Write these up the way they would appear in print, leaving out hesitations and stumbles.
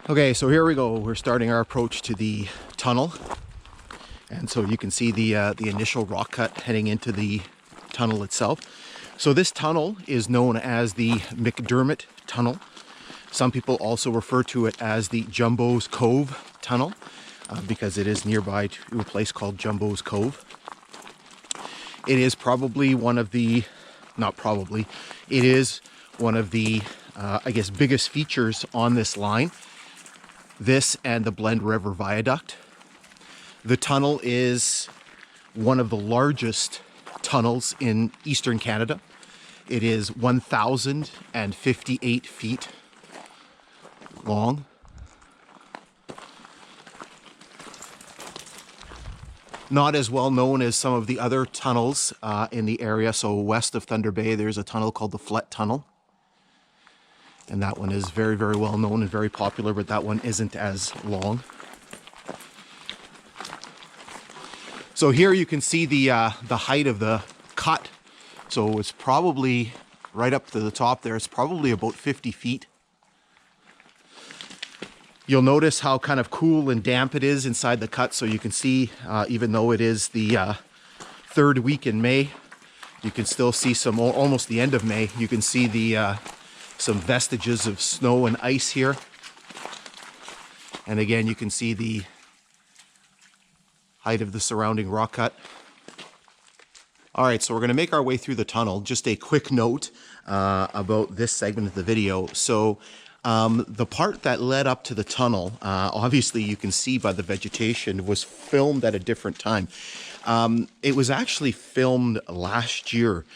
Okay, so here we go. We're starting our approach to the tunnel. And so you can see the initial rock cut heading into the tunnel itself. So this tunnel is known as the McDermott Tunnel. Some people also refer to it as the Jumbo's Cove Tunnel because it is nearby to a place called Jumbo's Cove. It is probably one of the, not probably, it is one of the, I guess, biggest features on this line. This and the Blend River Viaduct. The tunnel is one of the largest tunnels in Eastern Canada. It is 1,058 feet long. Not as well known as some of the other tunnels in the area. So west of Thunder Bay, there's a tunnel called the Flett Tunnel. And that one is very, very well known and very popular, but that one isn't as long. So here you can see the height of the cut. So it's probably right up to the top there. It's probably about 50 feet. You'll notice how kind of cool and damp it is inside the cut. So you can see, even though it is the third week in May, you can still see some, almost the end of May, you can see the some vestiges of snow and ice here. And again, you can see the height of the surrounding rock cut. All right, so we're gonna make our way through the tunnel. Just a quick note about this segment of the video. So the part that led up to the tunnel, obviously you can see by the vegetation, was filmed at a different time. It was actually filmed last year.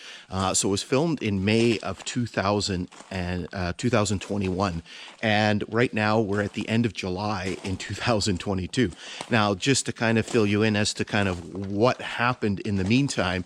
So it was filmed in May of 2021. And right now we're at the end of July in 2022. Now, just to kind of fill you in as to kind of what happened in the meantime,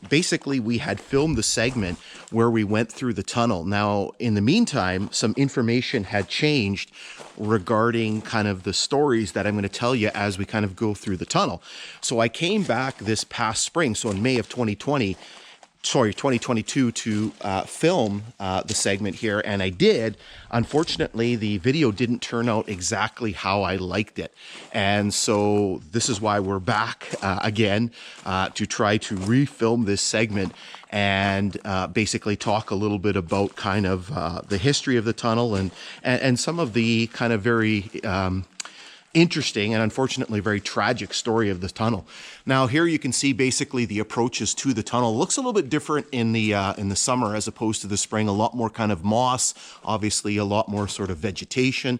basically we had filmed the segment where we went through the tunnel. Now, in the meantime, some information had changed regarding kind of the stories that I'm going to tell you as we kind of go through the tunnel. So I came back this past spring, so in May of 2022 to film the segment here, and I did. Unfortunately, the video didn't turn out exactly how I liked it, and so this is why we're back again to try to refilm this segment and basically talk a little bit about kind of the history of the tunnel and some of the kind of very interesting and unfortunately very tragic story of the tunnel. Now here you can see basically the approaches to the tunnel. It looks a little bit different in the summer as opposed to the spring. A lot more kind of moss, obviously a lot more sort of vegetation.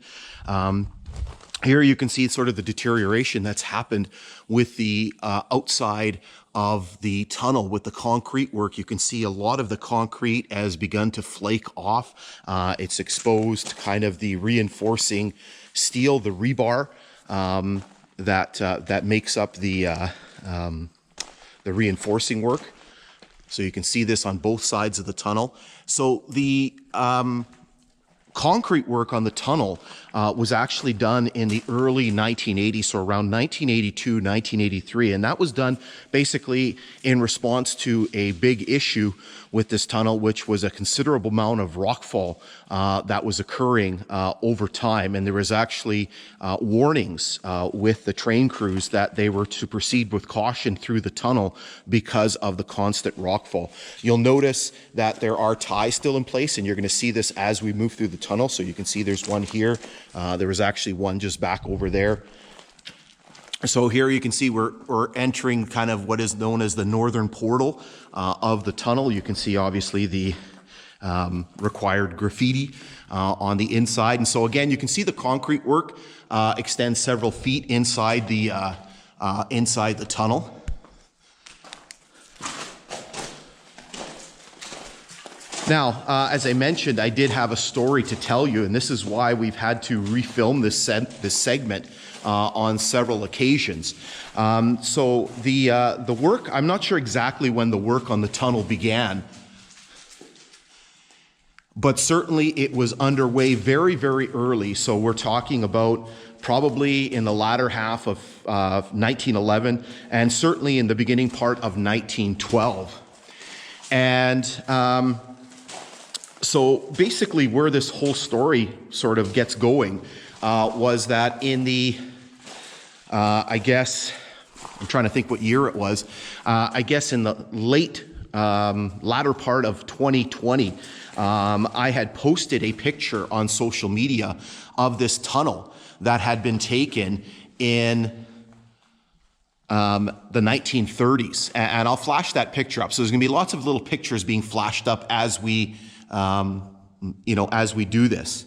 Here you can see sort of the deterioration that's happened with the outside of the tunnel with the concrete work. You can see a lot of the concrete has begun to flake off. It's exposed kind of the reinforcing steel, the rebar that makes up the reinforcing work. So you can see this on both sides of the tunnel. So the concrete work on the tunnel was actually done in the early 1980s, so around 1982, 1983, and that was done basically in response to a big issue with this tunnel, which was a considerable amount of rockfall that was occurring over time, and there was actually warnings with the train crews that they were to proceed with caution through the tunnel because of the constant rockfall. You'll notice that there are ties still in place, and you're going to see this as we move through the tunnel. So you can see there's one here. There was actually one just back over there. So here you can see we're entering kind of what is known as the northern portal of the tunnel. You can see obviously the required graffiti on the inside. And so again, you can see the concrete work extends several feet inside the tunnel. Now, as I mentioned, I did have a story to tell you, and this is why we've had to refilm this segment on several occasions. So the work, I'm not sure exactly when the work on the tunnel began, but certainly it was underway very, very early. So we're talking about probably in the latter half of 1911 and certainly in the beginning part of 1912. And So basically where this whole story sort of gets going was that in the, I guess, I'm trying to think what year it was, I guess in the late, latter part of 2020, I had posted a picture on social media of this tunnel that had been taken in the 1930s. And I'll flash that picture up. So there's going to be lots of little pictures being flashed up as we, as we do this.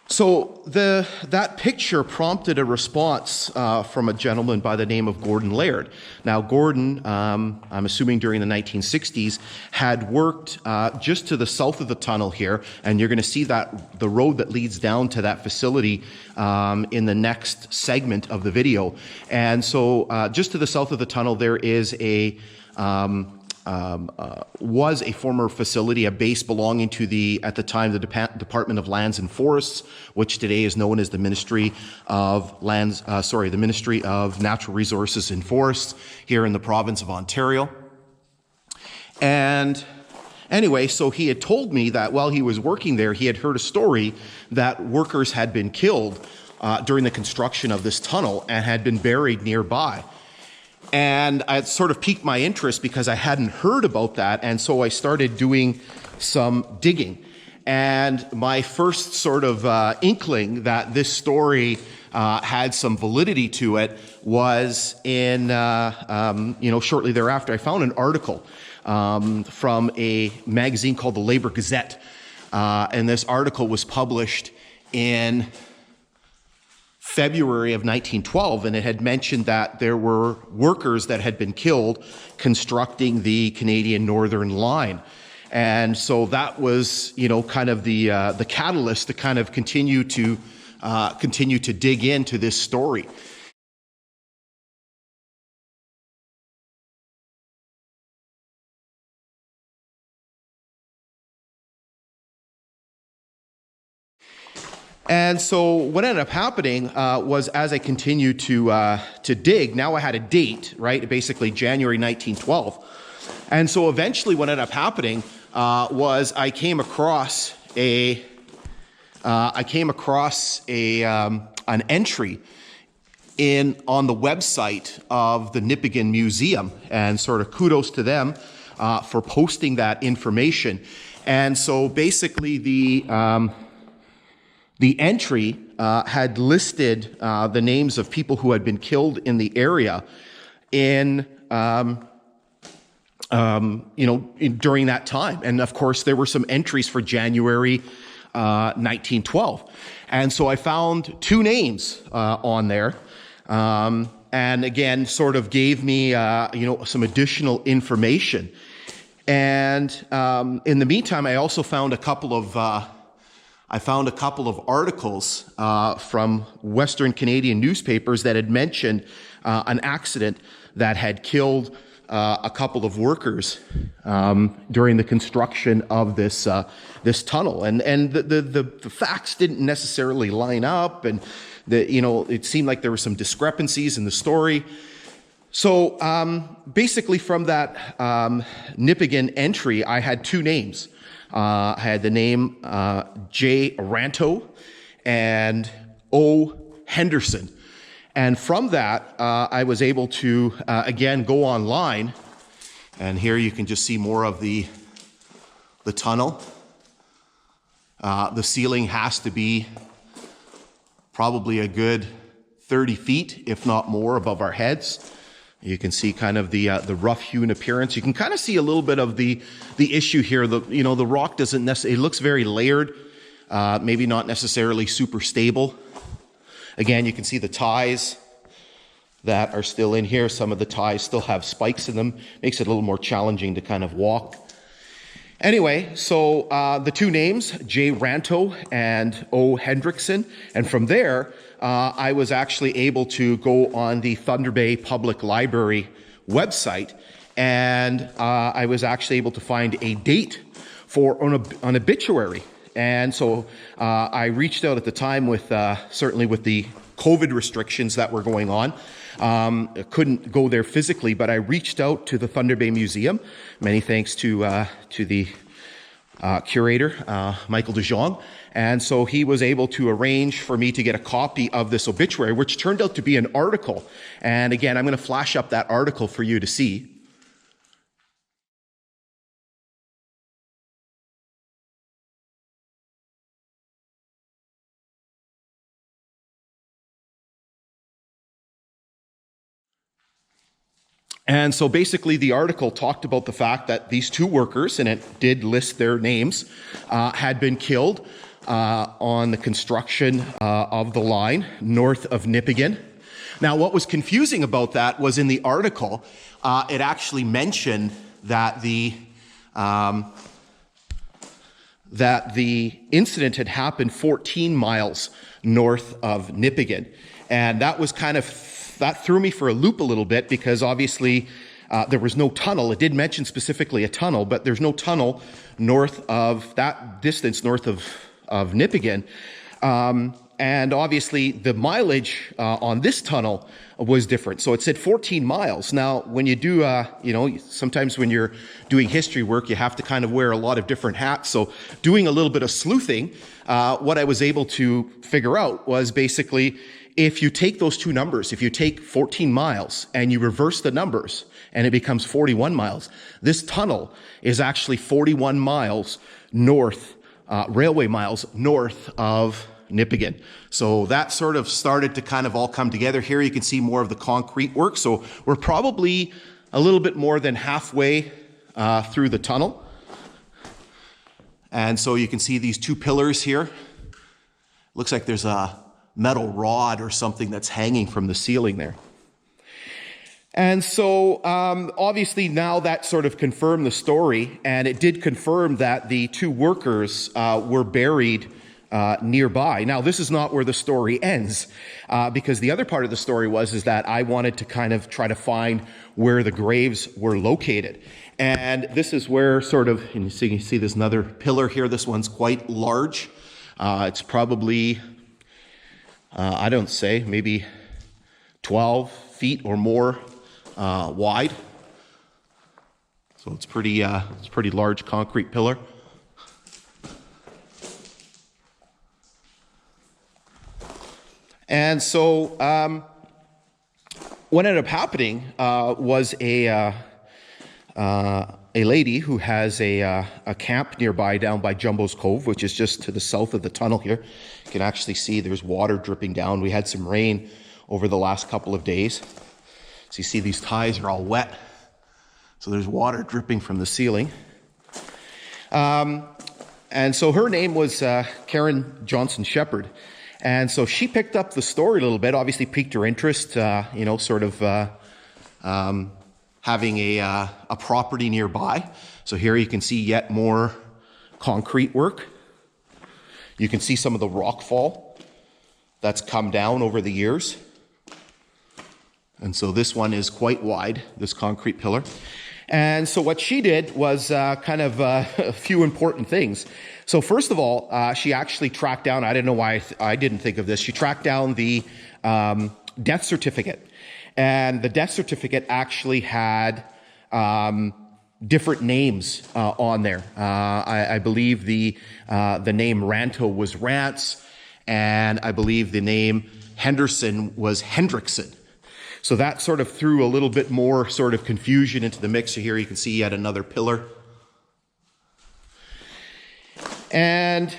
So that picture prompted a response from a gentleman by the name of Gordon Laird. Now, Gordon, I'm assuming during the 1960s, had worked just to the south of the tunnel here, and you're going to see that the road that leads down to that facility in the next segment of the video. And so just to the south of the tunnel, there is was a former facility, a base belonging to at the time, the Department of Lands and Forests, which today is known as the Ministry of the Ministry of Natural Resources and Forests here in the province of Ontario. And anyway, so he had told me that while he was working there, he had heard a story that workers had been killed during the construction of this tunnel and had been buried nearby. And it sort of piqued my interest because I hadn't heard about that, and so I started doing some digging. And my first sort of inkling that this story had some validity to it was in, shortly thereafter, I found an article from a magazine called the Labour Gazette. And this article was published in February of 1912, and it had mentioned that there were workers that had been killed constructing the Canadian Northern Line. And so that was, kind of the catalyst to kind of continue to dig into this story. And so what ended up happening was, as I continued to dig, now I had a date, right? Basically January 1912. And so eventually what ended up happening was I came across an entry on the website of the Nipissing Museum, and sort of kudos to them for posting that information. And so basically the entry had listed the names of people who had been killed in the area during that time. And of course, there were some entries for January 1912. And so I found two names on there. And again, sort of gave me, some additional information. And in the meantime, I also found a couple of articles from Western Canadian newspapers that had mentioned an accident that had killed a couple of workers during the construction of this tunnel, and the facts didn't necessarily line up, and it seemed like there were some discrepancies in the story. So basically, from that Nipissing entry, I had two names. I had the name J. Ranto and O. Henderson. And from that, I was able to, again, go online. And here you can just see more of the tunnel. The ceiling has to be probably a good 30 feet, if not more, above our heads. You can see kind of the rough-hewn appearance. You can kind of see a little bit of the issue here. The rock doesn't necessarily, it looks very layered, maybe not necessarily super stable. Again, you can see the ties that are still in here. Some of the ties still have spikes in them. Makes it a little more challenging to kind of walk. Anyway, so the two names, J. Ranto and O. Hendrickson, and from there, I was actually able to go on the Thunder Bay Public Library website, and I was actually able to find a date for an obituary. And so I reached out at the time with certainly with the COVID restrictions that were going on. I couldn't go there physically, but I reached out to the Thunder Bay Museum. Many thanks to the curator, Michael DeJong. And so he was able to arrange for me to get a copy of this obituary, which turned out to be an article. And again, I'm going to flash up that article for you to see. And so basically the article talked about the fact that these two workers, and it did list their names, had been killed on the construction of the line north of Nipigon. Now, what was confusing about that was in the article, it actually mentioned that the incident had happened 14 miles north of Nipigon. And that was that threw me for a loop a little bit, because obviously there was no tunnel. It did mention specifically a tunnel, but there's no tunnel north of that distance north of Nipigon. And obviously the mileage on this tunnel was different. So it said 14 miles. Now, when you do, sometimes when you're doing history work, you have to kind of wear a lot of different hats. So doing a little bit of sleuthing, what I was able to figure out was basically, if you take those two numbers, if you take 14 miles and you reverse the numbers and it becomes 41 miles, this tunnel is actually 41 miles north, railway miles north of Nipigon. So that sort of started to kind of all come together. Here you can see more of the concrete work. So we're probably a little bit more than halfway through the tunnel. And so you can see these two pillars here. Looks like there's a metal rod or something that's hanging from the ceiling there. And so obviously now that sort of confirmed the story, and it did confirm that the two workers were buried nearby. Now, this is not where the story ends, because the other part of the story is that I wanted to kind of try to find where the graves were located. And this is where sort of, and you see there's another pillar here. This one's quite large. It's probably, maybe 12 feet or more wide. So it's pretty large concrete pillar. And so what ended up happening was a lady who has a camp nearby down by Jumbo's Cove, which is just to the south of the tunnel here. You can actually see there's water dripping down. We had some rain over the last couple of days. So you see these ties are all wet. So there's water dripping from the ceiling. And so her name was Karen Johnson Shepherd. And so she picked up the story a little bit, obviously piqued her interest, having a property nearby. So here you can see yet more concrete work. You can see some of the rock fall that's come down over the years. And so this one is quite wide, this concrete pillar. And so what she did was a few important things. So first of all, she actually tracked down, I don't know why I didn't think of this, she tracked down the death certificate. And the death certificate actually had different names on there. I believe the name Ranto was Rance, and I believe the name Henderson was Hendrickson. So that sort of threw a little bit more sort of confusion into the mix. Here you can see yet another pillar. And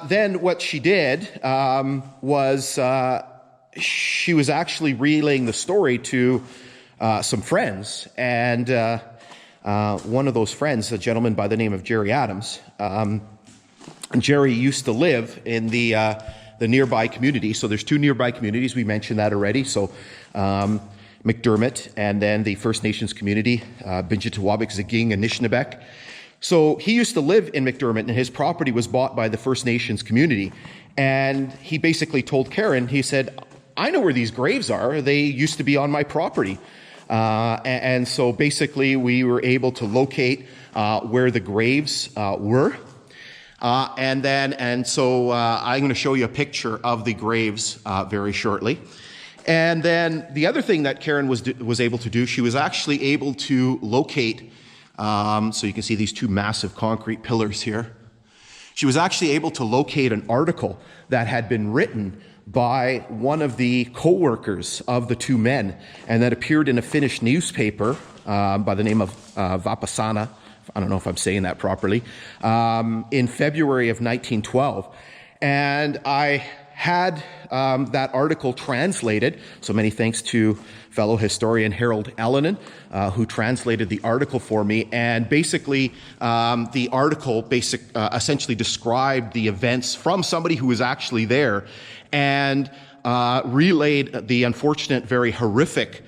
then what she did was she was actually relaying the story to some friends. And one of those friends, a gentleman by the name of Jerry Adams, Jerry used to live in the nearby community. So there's two nearby communities. We mentioned that already. So McDermott, and then the First Nations community, Biinjitiwaabik Zaaging Anishinaabek. So he used to live in McDermott, and his property was bought by the First Nations community. And he basically told Karen, he said, I know where these graves are. They used to be on my property. And so basically we were able to locate where the graves were. So I'm going to show you a picture of the graves very shortly. And then the other thing that Karen was able to do, she was actually able to locate, so you can see these two massive concrete pillars here. She was actually able to locate an article that had been written by one of the co-workers of the two men, and that appeared in a Finnish newspaper by the name of Vapassana. I don't know if I'm saying that properly, in February of 1912. And I had that article translated, so many thanks to fellow historian Harold Ellenin, who translated the article for me. And basically, the article essentially described the events from somebody who was actually there, and relayed the unfortunate, very horrific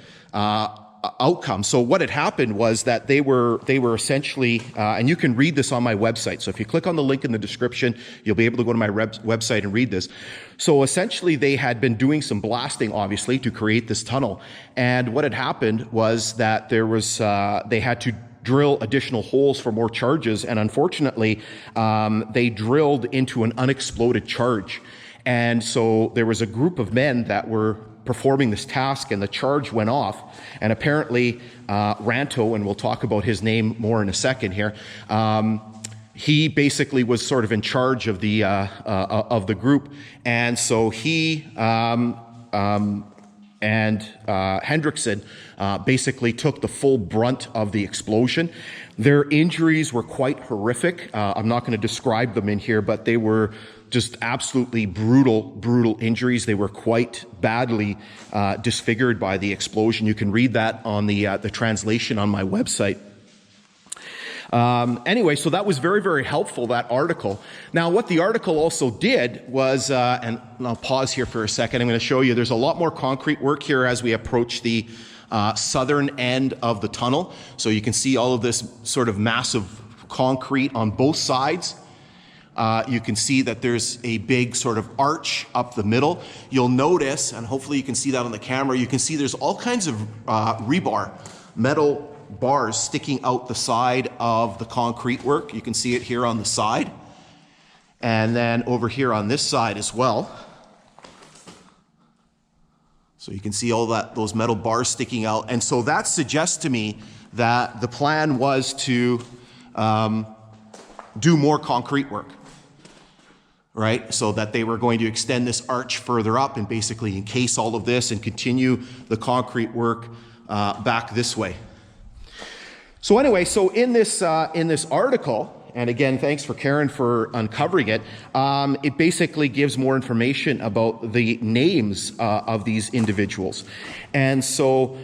outcome. So what had happened was that they were essentially, and you can read this on my website. So if you click on the link in the description, you'll be able to go to my website and read this. So essentially they had been doing some blasting, obviously, to create this tunnel. And what had happened was that there was, they had to drill additional holes for more charges. And unfortunately, they drilled into an unexploded charge. And so there was a group of men that were performing this task, and the charge went off. And apparently, Ranto, and we'll talk about his name more in a second here, he basically was sort of in charge of the group. And so he and Hendrickson basically took the full brunt of the explosion. Their injuries were quite horrific. I'm not going to describe them in here, but they were just absolutely brutal injuries. They were quite badly disfigured by the explosion. You can read that on the translation on my website. Anyway, so that was very, very helpful, that article. Now, what the article also did was, and I'll pause here for a second, I'm going to show you, there's a lot more concrete work here as we approach the southern end of the tunnel. So you can see all of this sort of massive concrete on both sides. You can see that there's a big sort of arch up the middle. You'll notice, and hopefully you can see that on the camera, you can see there's all kinds of rebar, metal bars sticking out the side of the concrete work. You can see it here on the side. And then over here on this side as well. So you can see all those metal bars sticking out. And so that suggests to me that the plan was to do more concrete work, right? So that they were going to extend this arch further up and basically encase all of this and continue the concrete work back this way. So anyway, so in this article, and again, thanks for Karen for uncovering it, it basically gives more information about the names of these individuals. And so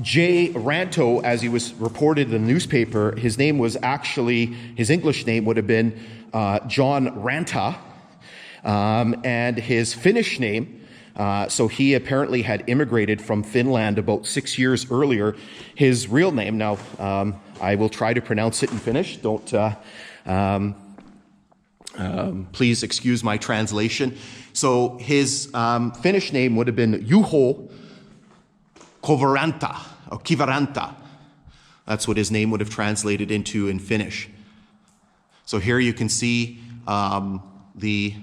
J. Ranto, as he was reported in the newspaper, his name was actually, his English name would have been John Ranta, and his Finnish name, so he apparently had immigrated from Finland about 6 years earlier. His real name, now I will try to pronounce it in Finnish, please excuse my translation. So his Finnish name would have been Juho Kivaranta, or Kivaranta. That's what his name would have translated into in Finnish. So here you can see the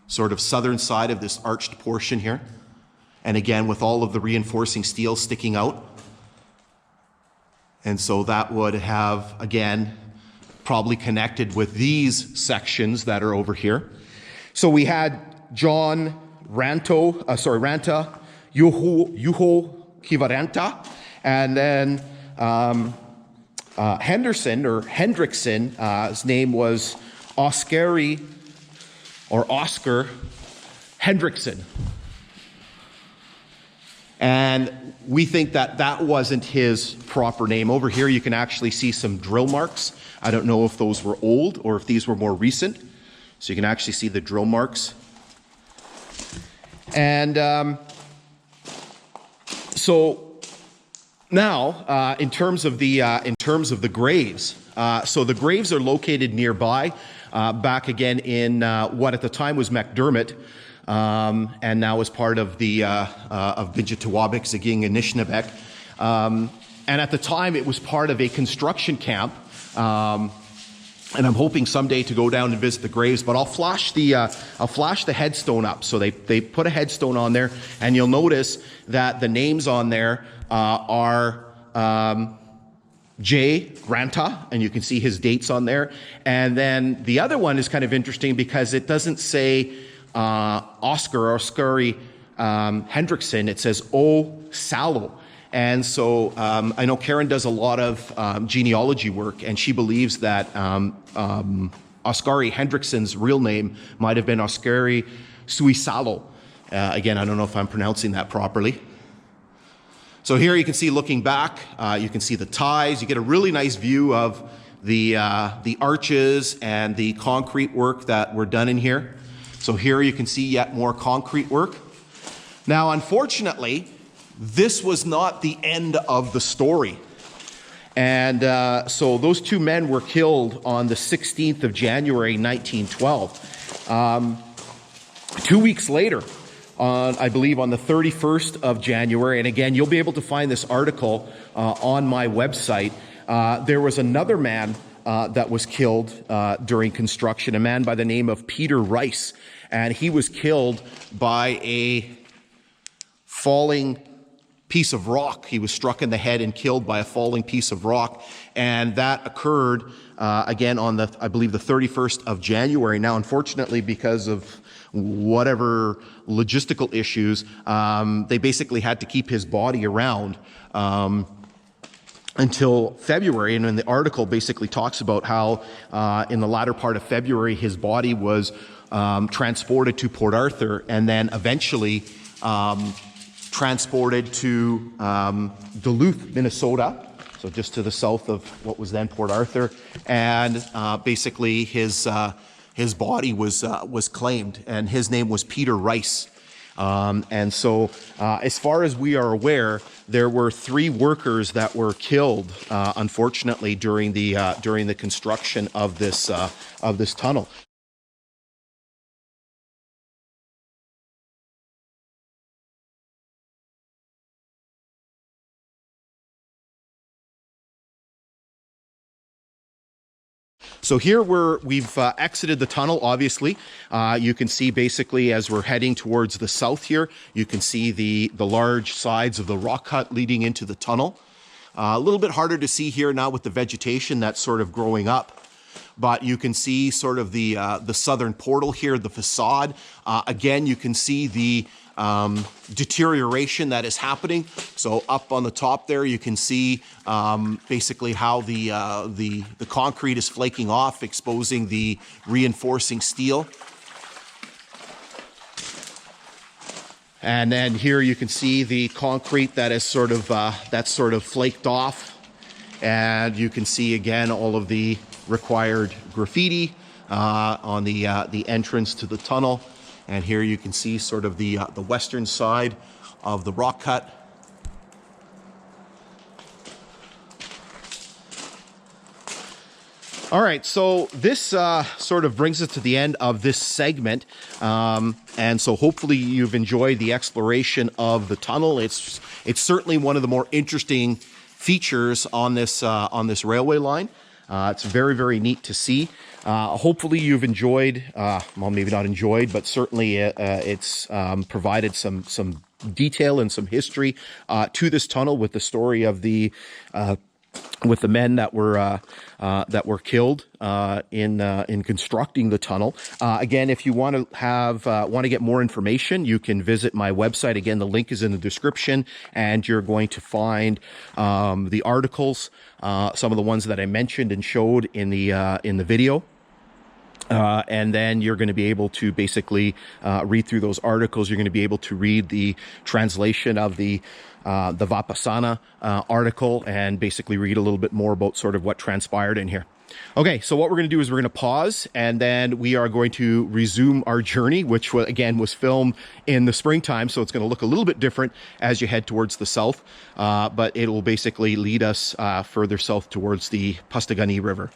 sort of southern side of this arched portion here. And again, with all of the reinforcing steel sticking out. And so that would have, again, probably connected with these sections that are over here. So we had John Ranta, Juho Kivaranta, and then Henderson, or Hendrickson, his name was Oscar Hendrickson. And we think that that wasn't his proper name. Over here you can actually see some drill marks. I don't know if those were old or if these were more recent. So you can actually see the drill marks. And so now, in terms of the graves, so the graves are located nearby, back again in what at the time was Macdiarmid, and now is part of the of Biinjitiwaabik Zaaging Anishinaabek. And at the time, it was part of a construction camp. And I'm hoping someday to go down and visit the graves. But I'll flash the headstone up. So they put a headstone on there, and you'll notice that the names on there are J. Granta, and you can see his dates on there. And then the other one is kind of interesting because it doesn't say Oskari Hendrickson. It says O. Salo. And so I know Karen does a lot of genealogy work, and she believes that Oskari Hendrickson's real name might have been Oskari Suisalo. Again, I don't know if I'm pronouncing that properly. So here you can see, looking back, you can see the ties. You get a really nice view of the arches and the concrete work that were done in here. So here you can see yet more concrete work. Now, unfortunately, this was not the end of the story. And so those two men were killed on the 16th of January, 1912. 2 weeks later, I believe on the 31st of January, and again, you'll be able to find this article on my website, there was another man that was killed during construction, a man by the name of Peter Rice. And he was killed by a falling piece of rock. He was struck in the head and killed by a falling piece of rock. And that occurred, again, on I believe the 31st of January. Now, unfortunately, because of whatever logistical issues, they basically had to keep his body around until February. And then the article basically talks about how in the latter part of February, his body was transported to Port Arthur and then eventually transported to Duluth, Minnesota, so just to the south of what was then Port Arthur, and basically his body was claimed, and his name was Peter Rice. And so, as far as we are aware, there were 3 workers that were killed, unfortunately, during the construction of this tunnel. So here we've exited the tunnel, obviously. You can see basically as we're heading towards the south here, you can see the large sides of the rock cut leading into the tunnel. A little bit harder to see here now with the vegetation that's sort of growing up. But you can see sort of the southern portal here, the facade. Again, you can see the deterioration that is happening. So up on the top there, you can see basically how the concrete is flaking off, exposing the reinforcing steel. And then here you can see the concrete that is sort of flaked off, and you can see again all of the required graffiti on the entrance to the tunnel. And here you can see sort of the western side of the rock cut. All right, so this sort of brings us to the end of this segment. And so hopefully you've enjoyed the exploration of the tunnel. It's certainly one of the more interesting features on this railway line. It's very, very neat to see. Hopefully you've enjoyed, well, maybe not enjoyed, but certainly it's provided some detail and some history to this tunnel with the story of with the men that were killed in constructing the tunnel. Again, if you want to get more information, you can visit my website. Again, the link is in the description, and you're going to find the articles, some of the ones that I mentioned and showed in the video. And then you're going to be able to basically read through those articles. You're going to be able to read the translation of the Vipassana article and basically read a little bit more about sort of what transpired in here. Okay, so what we're going to do is we're going to pause, and then we are going to resume our journey, which was filmed in the springtime, so it's going to look a little bit different as you head towards the south, but it will basically lead us further south towards the Pastagani River.